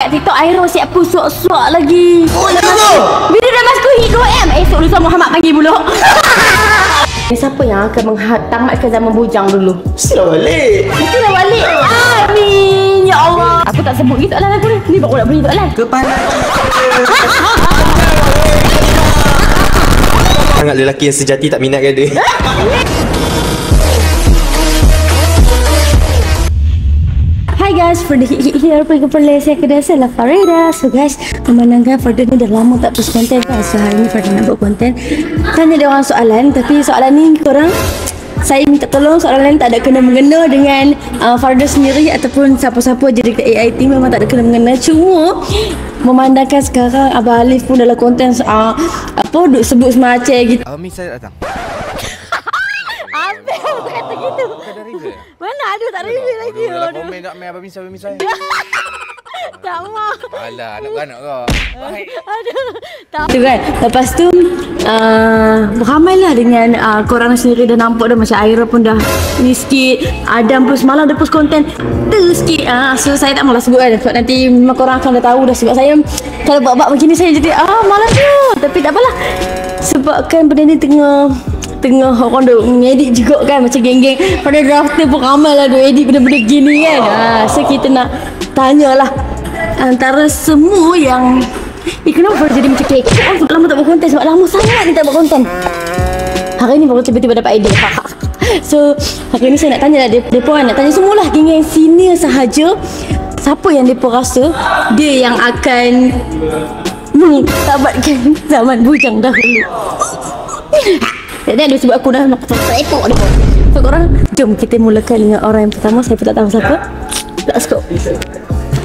kat TikTok Aira siap pusuk-suak lagi. Oh, ya tu. Bila dah masuk hit 2M, esok lusa Muhammad panggil pula. Siapa yang akan tamatkan zaman bujang dulu? Mestilah balik. Mestilah balik. Amin. Ya Allah. Aku tak sebut gitu soalan aku ni. Ni baru nak bunyi soalan. Kepala. Sangat lelaki yang sejati tak minatkan dia. Hi guys, for the here saya kedai lah Farida. So guys, memandangkan Farida ni dah lama tak post konten kan. So hari ni Farida nak buat konten. Tanya dia orang soalan, tapi soalan ni korang saya minta tolong soalan lain tak ada kena-mengena dengan Farida sendiri ataupun siapa-siapa jadi dekat AI team, memang tak ada kena-mengena. Cuma memandangkan sekarang Abang Alif pun dalam konten apa duk sebut semacam gitu. Miss saya datang. Apa kata gitu? Mana ada tak review lagi. Kalau komen tak main Abang Miss saya. Tak mau. Alah, anak beranak kau. Baik. Aduh. Tak. Tu kan. Lepas tu ramailah dengan korang sendiri dah nampak dah macam Aira pun dah ni sikit. Adam pun semalam dia post konten tu sikit. So saya tak malas sebut kan. Sebab nanti memang korang akan dah tahu dah. Sebab saya kalau buat-buat macam ni saya jadi malas tu. Tapi tak apalah. Sebabkan benda ni tengah orang duk ngedit juga kan, macam geng-geng pada drafter pun ramai lah duk edit benda-benda gini kan. So kita nak tanyalah antara semua yang kenapa jadi macam kek? Lama tak buat konten sebab lama sangat ni tak buat konten. Hari ni baru tiba-tiba dapat idea. So hari ni saya nak tanya lah mereka nak tanya semualah geng-geng senior sahaja. Siapa yang mereka rasa dia yang akan mengtamatkan zaman bujang dahulu. Jadi dia sebut aku dah nak repot dia. So korang jom kita mulakan dengan orang yang pertama. Saya pun tak tahu siapa. Let's go.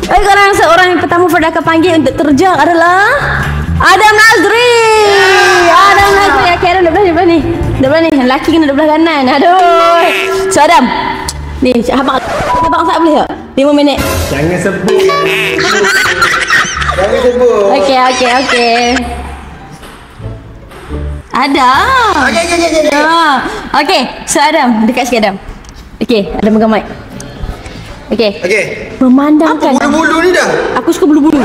Baik korang, seorang yang pertama Farida akan panggil untuk terjang adalah Adam Nazri. Adam Nazri. Kira depan ni. Depan ni. Lelaki kena depan kanan. Aduh. So Adam. Ni abang tak boleh tak? 5 minit. Jangan sebut. Jangan sebut. Okey. Ada. Okey. Okey, so Adam, dekat sikit Adam. Okey, Adam pegang mic. Okey. Memandangkan apa bulu-bulu ni dah? Aku suka bulu-bulu.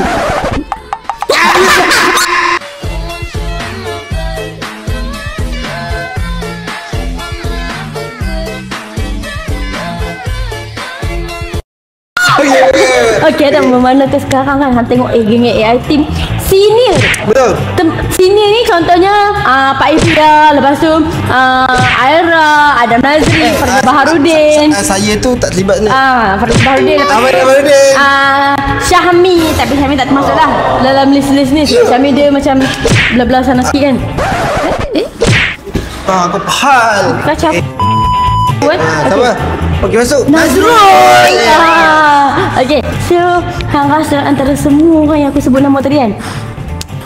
Okey, Adam memandangkan sekarang kan tengok geng AI team senior. Betul. Senior ni contohnya Pak Ifia, lepas tu Aira, Adam Nazri, Farida Baharudin. Saya tu tak terlibat ni. Farida Baharudin, lepas tu Syahmi, tapi Syahmi tak termasuk lah dalam list-list ni. Syahmi dia macam belah-belah sana sikit kan. Aku pahal. Kacau. Sabar. Okey, masuk. Nazrul. Okey, so hang rasa antara semua orang yang aku sebut nama tadi kan,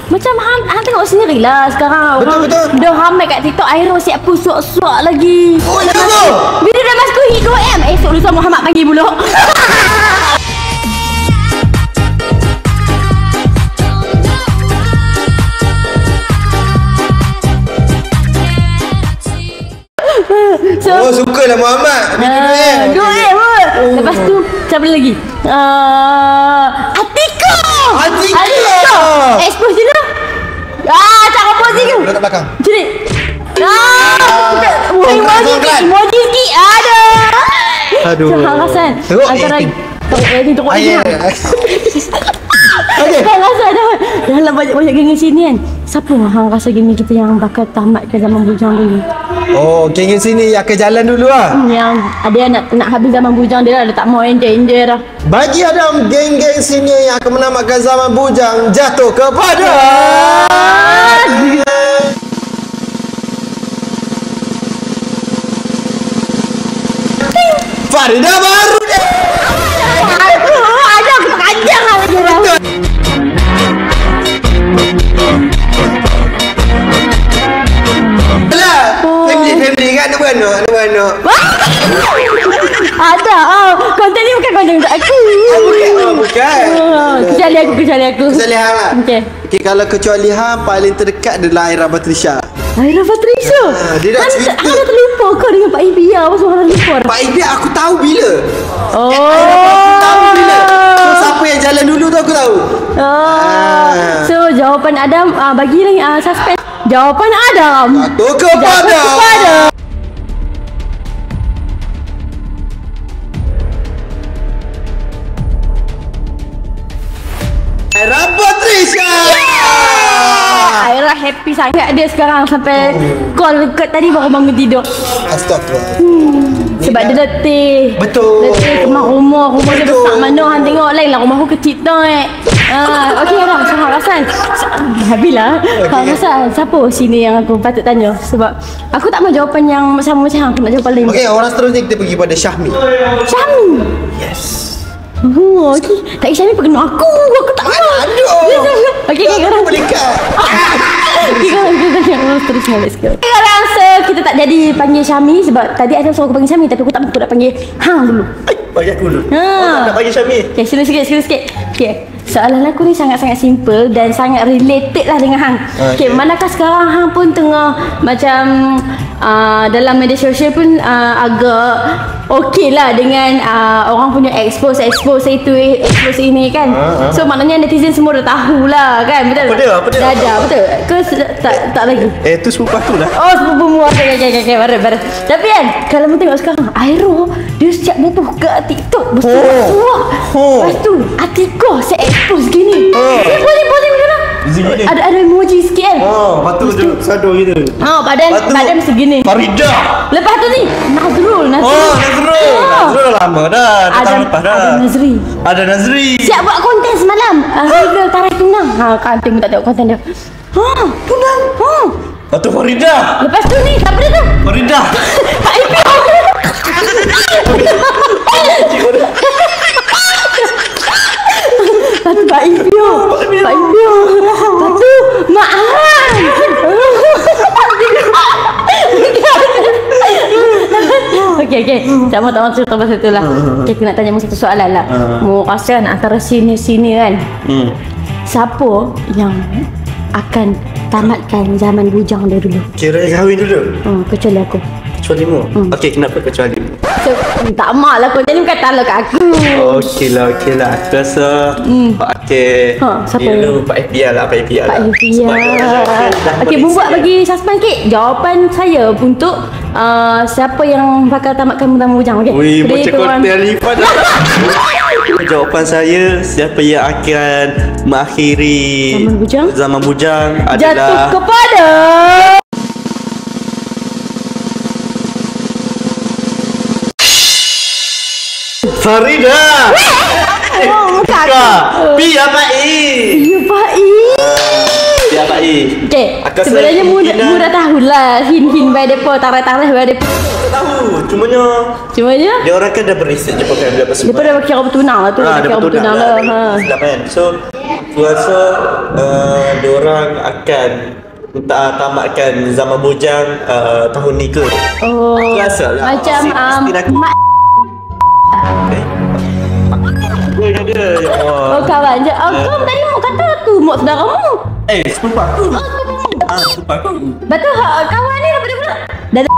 macam hang tengok sendirilah sekarang orang dah ramai kat TikTok Aira siap pusuk-suak lagi. Oh, ya tu. Bila dah masuk hit 2M, esok lusa Muhammad panggil pula. So, sukalah Muhammad. Dua pun. Lepas tu siapa lagi? Atika. Expose dia. Cakap posing tu. Dekat belakang. Jadi. Emoji sikit. Ada. Aduh. Hang rasan antara tengok ni. Hang rasa dalam banyak geng sini kan, siapa hang rasa geng kita yang bakal tamatkan zaman bujang dulu? Oh, geng sini yang akan jalan dulu lah. Yang ada yang nak habis zaman bujang dia dah tak mau enjoy dah. Bagi Adam, geng-geng sini yang akan menamatkan zaman bujang jatuh kepada Farida Baharudin. Aku panjang lah lagi dah. Family kan ada beranak. Ada. Konten ni bukan konten untuk aku. Bukan. Kecuali aku. Kecuali hang lah. Okey. Kalau kecuali hang paling terdekat adalah Aira Batrisha. Aira Patricia. Dia dah cerita. Hang dah terlupa kau dengan Pak Ibia. Apa semua hang lupa? Pak Ibia aku tahu bila. Oh. Aku tahu bila. So siapa yang jalan dulu tu aku tahu. So jawapan Adam bagi lagi suspend. Jawapan Adam. Satu kepada Aira Patricia. Aira happy sangat dia sekarang sampai call kat tadi baru bangun tidur. Astagfirullah. Sebab dia letih. Betul. Letih kemas rumah dia Betul. besar mana hang tengok lain lah rumah aku kecil tu okey Adam, so hang rasan. Habislah. Hang rasan siapa sini yang aku patut tanya sebab aku tak mau jawapan yang sama macam hang, aku nak jawapan lain. Okey, orang seterusnya kita pergi pada Syahmi. Syahmi. Yes. Oh, okey. Tak Syahmi perkenal aku tak mau. Aduh. Okey, sekarang. Boleh kat. Kita tanya terusnya let's go. Sekarang kita tak jadi panggil Syahmi sebab tadi ada suruh aku panggil Syahmi tapi aku tak mampu nak panggil hang dulu. Bagi aku dulu. Ha. Nak bagi Syahmi. Okay, slow sikit. Okay, soalan aku ni sangat-sangat simple dan sangat related lah dengan hang. Okay, manakah sekarang hang pun tengah macam dalam media sosial pun agak okey lah dengan orang punya expose itu, expose ini kan. So maknanya netizen semua dah tahu lah kan, betul? Apa dia? Dah ada, betul? Ke tak lagi? Tu sepupu aku lah. Oh, sepupu mu. Okay, baru. Tapi kan, kalau mu tengok sekarang, Airo, dia setiap buka TikTok, lepas tu, Atika saya expose gini. Boleh macam mana? Ada emoji sikit kan? Lepas tu sado gitu. Badan segini. Farida. Lepas tu ni, Nazrul. Nazrul dah lama dah. Tahun lepas dah. Ada Nazri. Siap buat konten semalam. Regal tarik tunang. Kanting tak tengok konten dia. Tunang. Lepas tu Farida. Lepas tu ni, siapa dia tu? Farida. Pak Ipio. Pak Ipio. Lepas tu Mak Han. Okay. Tak mau cerita pasal tu lah. Okay, aku nak tanya mu satu soalan lah. Mu rasa kan antara sini kan, siapa yang akan tamatkan zaman bujang dia dulu? Kira kahwin dulu. Kecuali aku. Kecuali mu. Okey, kenapa kecuali mu? So, tak mak lah kau. Jadi bukan talak kat aku. Okey lah. Aku rasa okey. Siapa dulu Pak Ibia lah. Pak Ibia. Okey, buat bagi suspend sikit. Jawapan saya untuk siapa yang bakal tamatkan bujang. Okey. Wih, macam konten lipat dah. Jawapan saya, siapa yang akan mengakhiri zaman bujang adalah jatuh kepada Farida. Pia Pak I. Okay, sebenarnya mu dah tahulah hin-hin by depa, tarah-tarah by depa. Tahu, cumanya dia orang kan dah berisik je pakai bila pasal. Depa dah kira bertunang lah tu, kira bertunang lah. Sedap kan. So, aku rasa dia orang akan tamatkan zaman bujang tahun ni ke. Oh, rasa lah. macam mak oh kawan je. Kau tadi mau kata tu mak saudara mu. Sepupu aku. Sepupu aku. Betul kawan ni daripada mana? Dari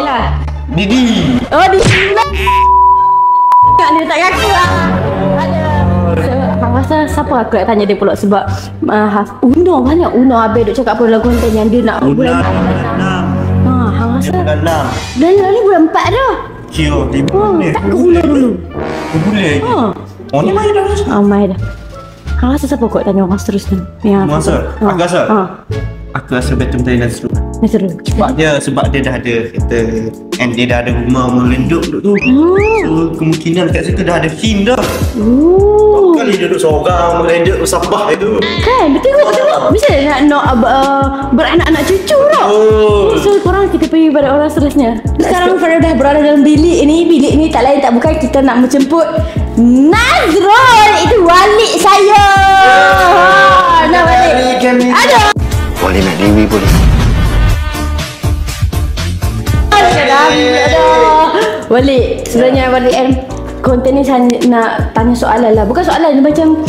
lah. Didi. Oh Didi lah. Tak dia tak ngaku lah. Ada. Hang rasa siapa aku nak tanya dia pula sebab Uno banyak Uno habis duk cakap apa dalam konten yang dia nak bulan 6. Hang rasa bulan 6. Bulan ni bulan 4 dah. Kio 5 bulan. Tak ke Uno dulu. Boleh lagi. Oh ni mai dah. Mai dah. Hang rasa siapa kau tanya orang seterusnya? Aku rasa betul-betul Nazrul. Sebab dia dah ada kata, and dia dah ada rumah melenduk duduk tu. So kemungkinan kat situ dah ada fin dah. Kali dia duduk seorang melenduk Sabah itu. Kan, betul. Mesti nak beranak-anak cucu tau. So korang kita pergi pada orang seterusnya. Sekarang Farah dah berada dalam bilik ni tak lain tak bukan kita nak menjemput Nazrul. Itu walik saya. Nak balik. Ada. Boleh nak Dewi boleh. Walik. Sebenarnya Walik konten ni saya nak tanya soalan lah. Bukan soalan, macam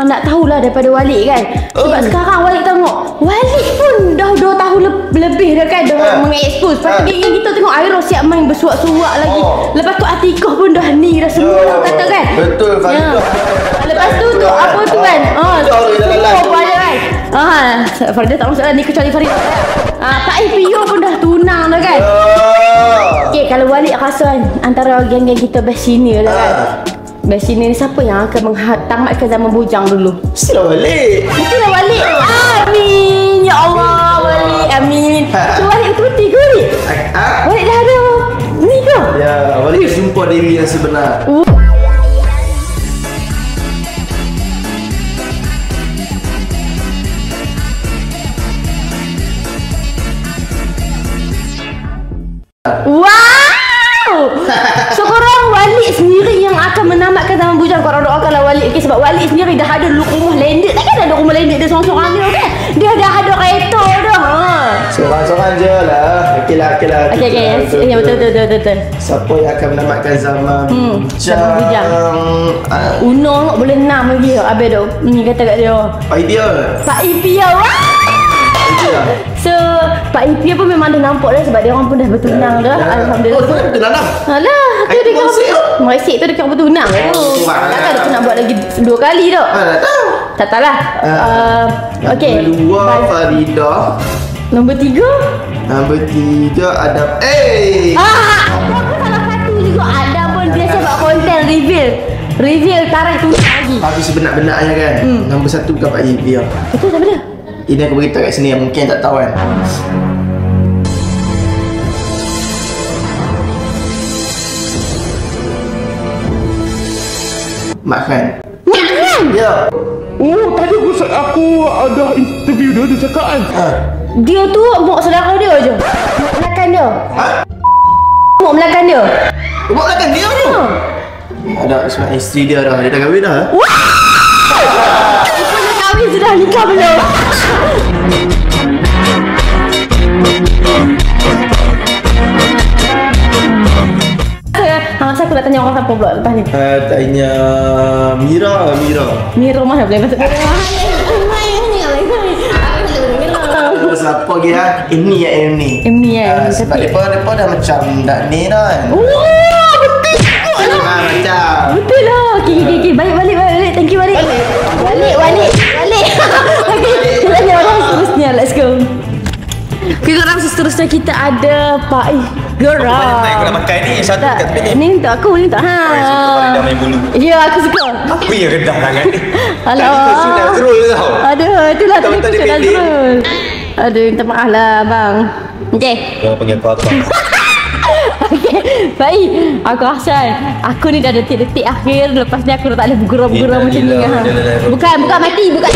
nak tahulah daripada Walik kan. Sebab sekarang Walik tengok Walik pun dah 2 tahun lebih dah kan, dah mengekspos. Lepas tu geng kita tengok Aira siap main bersuak-suak lagi. Lepas tu Atikah pun dah ni dah semua dah kata kan. Betul Farida. Lepas tu apa tu kan, semua pun ada kan. Farida tak masuk lah ni kecuali Farida. Tak Pio pun dah tunang dah kan. Okay, kalau Walik rasa kan, antara geng-geng kita best senior lah kan, best senior ni siapa yang akan tamatkan zaman bujang dulu? Mestilah Walik. Mestilah Walik. Amin. Ya Allah, Walik. Amin. So Walik betul-betul ke Walik? Walik dah ada ni ke? Ya, Walik jumpa Dewi yang sebenar. Wow. So korang Walik sendiri yang akan menamatkan zaman bujang. Korang doakanlah Walik, okay? Sebab Walik sendiri dah ada rumah landed. Takkan ada rumah landed dia seorang-seorang dia kan. Dia dah ada kereta dah. Seorang-seorang je lah. Okey lah. Okay. Ya, betul. Siapa yang akan menamatkan zaman bujang? Uno tak boleh 6 lagi. Habis tu ni kata kat dia Pak Ipia. Pak Ipia. So Pak Ipia pun memang dah nampak dah, sebab dia orang pun dah bertunang dah. Alhamdulillah. Betul lah. Alah, tu dia kena meresik tu, dia kena bertunang tu. Takkan dia nak buat lagi 2 kali tak? Tak tahu lah. Okay. Nombor 2 Farida. Nombor 3 Adam. aku salah satu juga. Adam pun biasa buat konten reveal tarikh tunang lagi. Tapi sebenar-benarnya kan, nombor 1 bukan Pak Ipia. Betul tak benda? Ini aku beritahu kat sini yang mungkin tak tahu kan. Mak Khan. Ya. Oh, tadi aku ada interview dia cakap kan. Dia tu mak saudara dia je. Mak belakang dia. Mak belakang dia. Mak belakang dia tu. Ada sebab isteri dia dah kahwin dah. Dah kahwin sudah, nikah belum? Masa aku nak tanya orang siapa pula lepas ni? Tanya Mira mana boleh masuk? Siapa dia? Ini sebab mereka dah macam dah ni dah kan. Macam Betul lah. Okay. Balik. Thank you balik. Balik. Okay, kita tanya orang seterusnya. Let's go. Okay, orang seterusnya kita ada Pak Geram. Aku nak makan ni. Satu kat tepi ni. Ni untuk aku, ni untuk Farida main bulu. Ya, aku suka. Apa yang rendah sangat ni? Alah. Tadi tu Nazrul tau. Aduh, itulah tadi Tadi tu pendek. Nazrul. Aduh, minta maaf lah bang. Okay. Jangan panggil aku apa. Okay, baik. Aku rasa aku ni dah detik-detik akhir. Lepas ni aku dah tak boleh bergurau-gurau macam ni. Bukan mati. Bukan.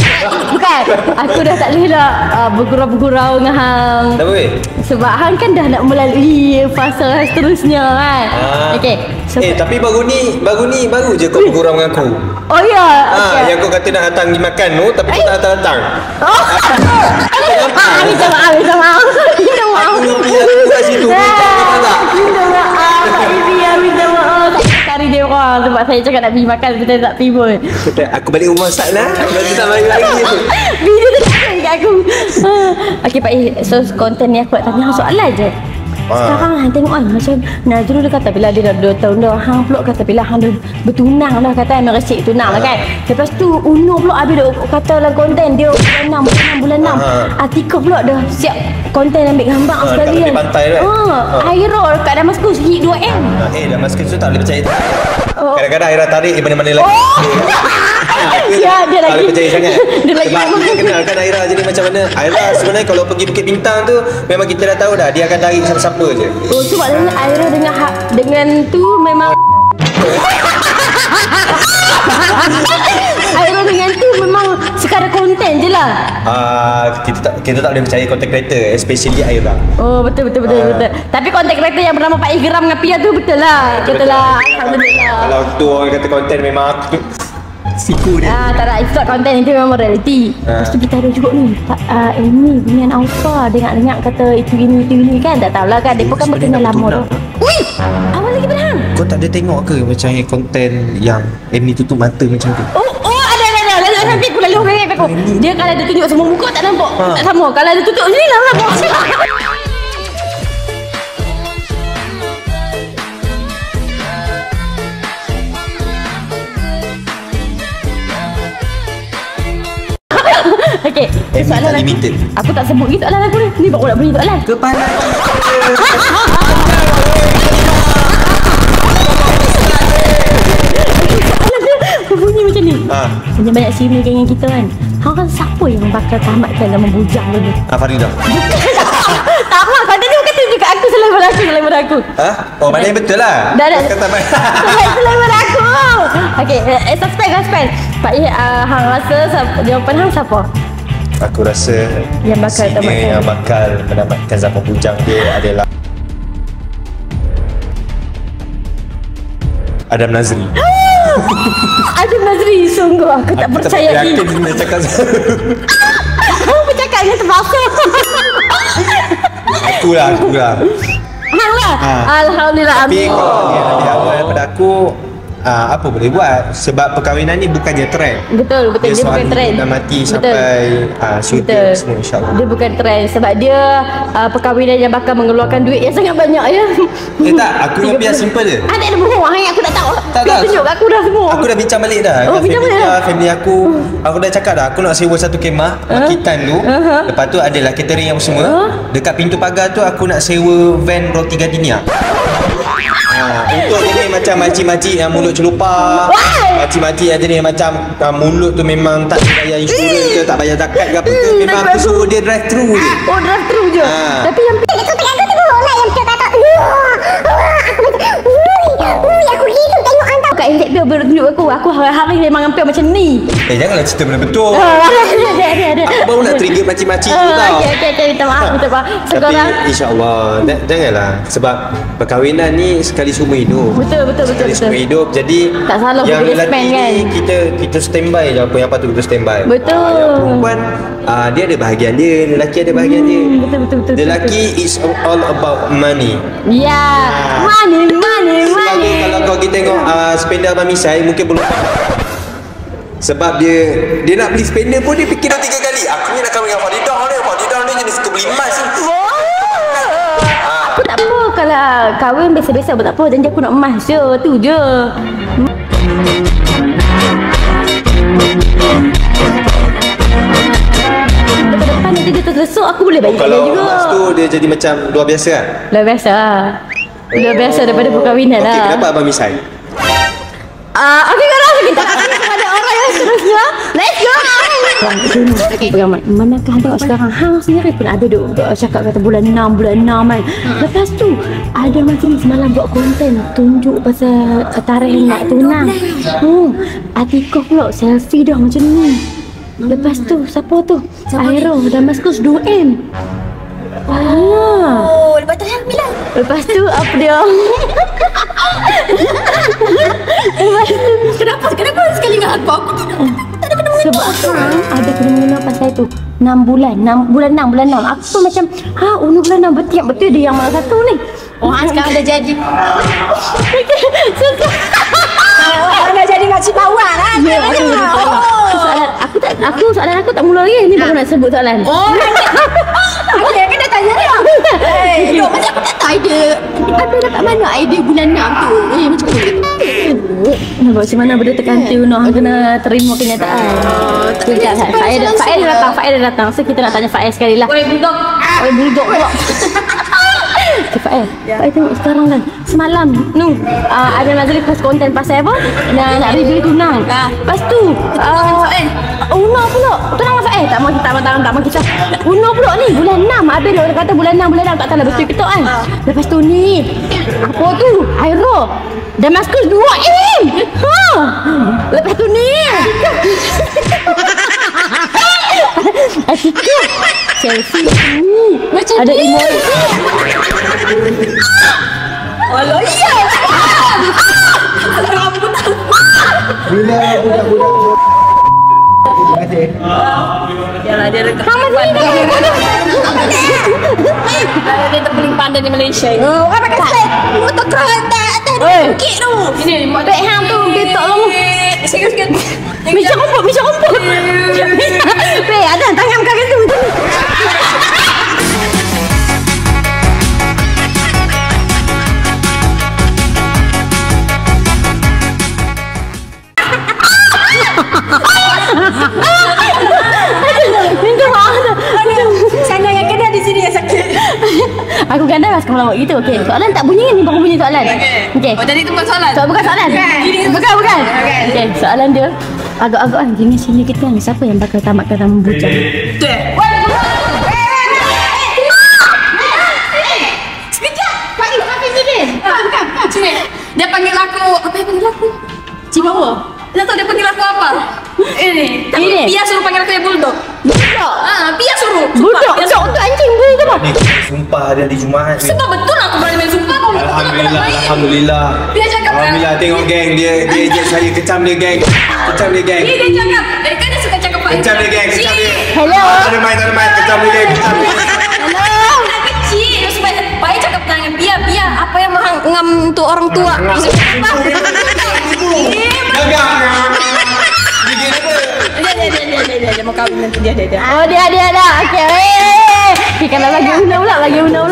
Aku dah tak boleh dah bergurau-gurau dengan hang. Kenapa weh? Sebab hang kan dah nak melalui fasa seterusnya kan. Okay. So, tapi baru je kau bergurau dengan aku. oh ya. Okay. Yang kau kata nak datang di makan tu, tapi kau tak datang. Oh. Minta maaf. Aku lebih aku kat situ. Minta maaf. Kak Ivia, minta maaf. Cari dia orang sebab saya cakap nak pergi makan, tapi tak pergi pun. Aku balik rumah sana. Nanti tak balik lagi. Video tu cakap kat aku. Okay Pak so konten ni aku nak tanya soalan je. Sekarang hang tengok kan macam Nazrul dia kata bila dia dah 2 tahun dah, hang pula kata bila hang dah bertunang dah, kata memang resik tunang lah kan. Lepas tu Uno pula habis dia kata dalam konten dia bulan 6 Atikah pula dah siap konten ambil gambar sekali kan. Kat pantai tu kan. Aira kat Damaskus hit 2M. Damaskus tu tak boleh percaya. Kadang-kadang Aira tarik di mana-mana lagi. Ya, dia lagi. Tak boleh percaya sangat. Dia lagi Sebab dia kenalkan Aira jadi macam mana. Aira sebenarnya kalau pergi Bukit Bintang tu memang kita dah tahu dah dia akan tarik siapa-siapa je. Oh, tu maknanya Aira dengan tu memang Aira dengan tu memang sekadar konten je lah. Kita tak boleh percaya content creator, especially Aira. Oh, betul. Tapi konten creator yang bernama Pak Geram dengan Pia tu betul lah. Betul lah. Alhamdulillah. Kalau tu orang kata konten memang aku siku dia. Tak ada, it's not konten, itu memang reality. Lepas tu kita ada juga ni Amy dengan Alpha dengar kata itu ini kan. Tak tahulah kan, dia pun kan berkenal lama tu. Ui, awal lagi berhang. Kau tak ada tengok ke macam konten yang Annie tutup mata macam tu? Oh ada. Lalu nanti aku lalu orang aku. Dia kalau dia tunjuk semua muka tak nampak. Tak sama. Kalau dia tutup sini lah nampak. Okey, soalan tak aku. limited. Aku tak sebut lagi soalan aku ni. Ni baru nak beri soalan. Kepala Bunyi macam ni. Banyak senior dengan kita kan. Hang siapa yang bakal tamatkan dalam bujang ni? Faridah. Tak apa, kata dia kata juga aku selain pada aku. Oh, mana yang betul lah. Dah. Kata mana? Selain pada aku. Okey, suspend. Pak hang rasa jawapan hang siapa? Aku rasa Yang bakal senior tamatkan. yang bakal menamatkan zaman bujang dia adalah Adam Nazri. Adam Nazri, sungguh aku tak percaya ni. Yakin dia cakap Aku bercakap dengan terpaksa. Aku lah. Hang lah. Alhamdulillah. Tapi Amin. kalau dia lebih awal daripada aku, apa boleh buat? Sebab perkahwinan ni bukannya trend. Betul, dia bukan selalu trend. dah mati Betul. sampai syuting Betul. semua, insyaAllah. Dia bukan trend sebab dia perkahwinan yang bakal mengeluarkan duit yang sangat banyak ya. Tak, aku yang biar simple je. Tak ada bohong, aku tak tahu. Tak. Dia tunjuk kat aku dah semua. Aku dah bincang balik dah. Oh, dengan bincang balik dah? family aku. Aku dah cakap dah, aku nak sewa satu kemah makitan tu. Lepas tu adalah catering yang semua. Dekat pintu pagar tu aku nak sewa van roti gardenia. Untuk jenis macam makcik-makcik yang mulut celupak, makcik-makcik yang jenis macam mulut tu memang tak bayar insurans ke, tak bayar zakat ke apa ke, memang aku suruh dia drive through je. Oh, drive through je. Tapi yang Itu tengah aku tu lah yang kita kata aku hidup tengok anda. kat Intek dia baru tunjuk aku hari-hari memang hampir macam ni. Janganlah cerita benda betul. Ada. Aku baru nak trigger makcik-makcik tu tau. Okey, minta maaf. Tapi Sekarang insyaAllah janganlah. Sebab perkahwinan ni sekali seumur hidup. betul. Sekali seumur hidup. Jadi Tak salah yang bila lelaki spend kan. ni kita standby je apa yang patut kita standby. Betul. Yang perempuan dia ada bahagian dia, lelaki ada bahagian dia. Betul. Lelaki is all about money. Ya, money. Kalau kau kita tengok spender Abang Misai mungkin belum. Sebab dia nak beli spender pun dia fikir dah 3 kali. Aku ni nak kahwin dengan Faridah ni jenis suka beli emas ni. Aku tak apa kalau kahwin biasa-biasa pun tak apa. Janji aku nak emas je, tu je. Depan nanti dia terlesuk, aku boleh bayar dia Kalau juga. emas tu dia jadi macam luar biasa kan? Luar biasa. Luar biasa daripada perkahwinan Okey, lah. kenapa Abang Misai? Okey, korang kita akan kepada orang yang seterusnya. Let's go. Okay. Manakah tengok sekarang hang sendiri pun ada duk cakap kata bulan 6 kan. Lepas tu ada macam ni semalam buat konten tunjuk pasal tarikh nak tunang. Atikah pula selfie dah macam ni. Lepas tu siapa tu? Aero Damaskus 2M. Oh, lepas tu bilang. Lepas tu apa dia? Kenapa sekali dengan aku? Aku tak ada kena Sebab hang ada kena-mengena pasal tu 6 bulan 6. Aku pun macam bulan 6 betul dia yang mana satu ni. Oh, sekarang dah jadi. Suka. Dah jadi makcik bawang kan? Ya, soalan aku tak mula lagi. Ni baru nak sebut soalan. Oh, okey, kan dah tanya dia. Dok, macam aku tak tahu idea. Ada dapat mana idea bulan 6 tu? Macam mana tu? Nampak macam mana benda terkantil nak kena terima kenyataan. Fail dah datang. So kita nak tanya Fail sekali lah. Oi bulldog pula. Fail tengok sekarang kan. Semalam ada Nazli post konten pasal apa? Nak review tunang. Lepas tu Una pula. Tunang Fail tak mau kita. Una pula ni bulan 6. Habis dia orang kata bulan 6 tak tahu lah betul ke tak kan. Lepas tu ni apa tu? Aero Damaskus 2M. Lepas tu ni Atika selfie ni Macam ada ni. emoji. Alah, iya. Yalah dia dekat. Dia terpaling pandai di Malaysia. Oh, apa kata? Motor keras tak bukit tu. Ini mak Baik hang tu betok lah. sikit. Misha kumpul. Weh, ada tangan kau tu. Minta maaf dah. Sana yang kena di sini yang sakit. Aku ganda lah sekarang lawak gitu. Okey, soalan tak bunyi ni baru bunyi soalan. Okey. Oh, jadi itu bukan soalan? Bukan soalan. Bukan. Okey, soalan dia agak-agak kan jenis sini kita ni siapa yang bakal tamatkan dalam bujang? Sini. Dia panggil aku. Apa yang panggil aku? Cibawa. Dia tahu dia panggil aku apa? Ini. Ini. Pia suruh panggil aku ya bulldog. Pia suruh. Budak, Pia untuk anjing bulu tu apa? Ni sumpah ada di Jumaat ni. Sumpah betul aku berani main sumpah kau. Alhamdulillah. Dia cakap Alhamdulillah tengok geng dia ejek saya kecam dia geng. Dia cakap. Dari kan dia suka cakap Pak. Kecam dia geng. Hello. Tak ada main kecam dia geng. Anak kecil. Supaya Pak cakap dengan Pia. Apa yang ngam untuk orang tua? Gagak. Dia mau kahwin nanti dia. Oh dia dah. Okey. Okey, kalau lagi una pula. Lagi guna.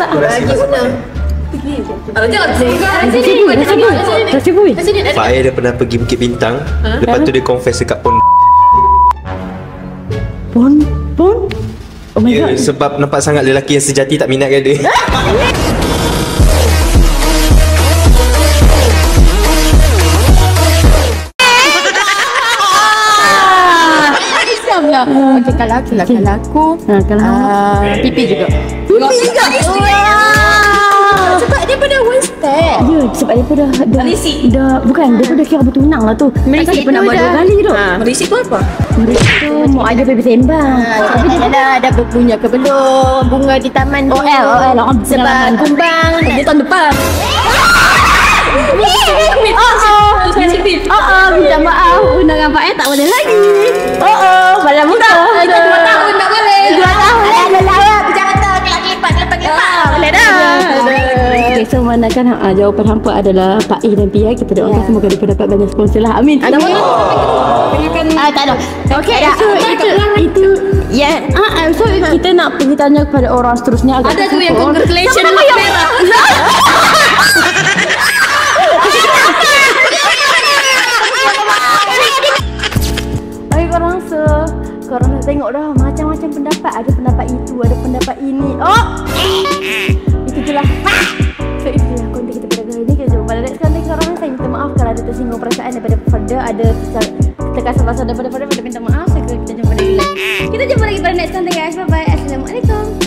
Jangan Tersibu. Pak Air dia pernah pergi Bukit Bintang. Lepas tu dia confess dekat pon. Pon. Oh my Ya, god. sebab nampak sangat lelaki yang sejati tak minat dia. Lah. Okey, kalau aku Pipi juga. sebab dia pada one step. Ya, sebab dia pun dah bukan, dia pun dah kira bertunang lah tu. Takkan dia pernah buat 2 kali tu. Merisi tu apa? Mereka tu mau ada baby sembang. Tapi dia dah berpunya ke belum? Bunga di taman tu. OL orang Sebab kumbang Dia tahun depan. Minta maaf. Undangan Pak Air tak boleh lagi. Pada muka. Kita 2 tahun tak boleh. 2 tahun. Lawak jangan tahu kelak-lipat. Boleh dah. Okay, so manakan jawapan hampa adalah Pak A dan Pia. Kita doakan semoga dia dapat banyak sponsor lah. Amin. Ada mana? Tak ada. Okay, so itu ya. So kita nak pergi tanya kepada orang seterusnya. Ada tu yang congratulations Siapa yang yang merah. Okay, korang tengok dah macam-macam pendapat. Ada pendapat itu, ada pendapat ini. Itu je lah. So itu je lah konten kita pada kali ni. Kita jumpa pada next konten korang. Saya minta maaf kalau ada tersinggung perasaan daripada Farda, ada terkasar-kasar daripada Farda, minta maaf. So kita jumpa lagi. Kita jumpa lagi pada next konten guys. Bye bye. Assalamualaikum.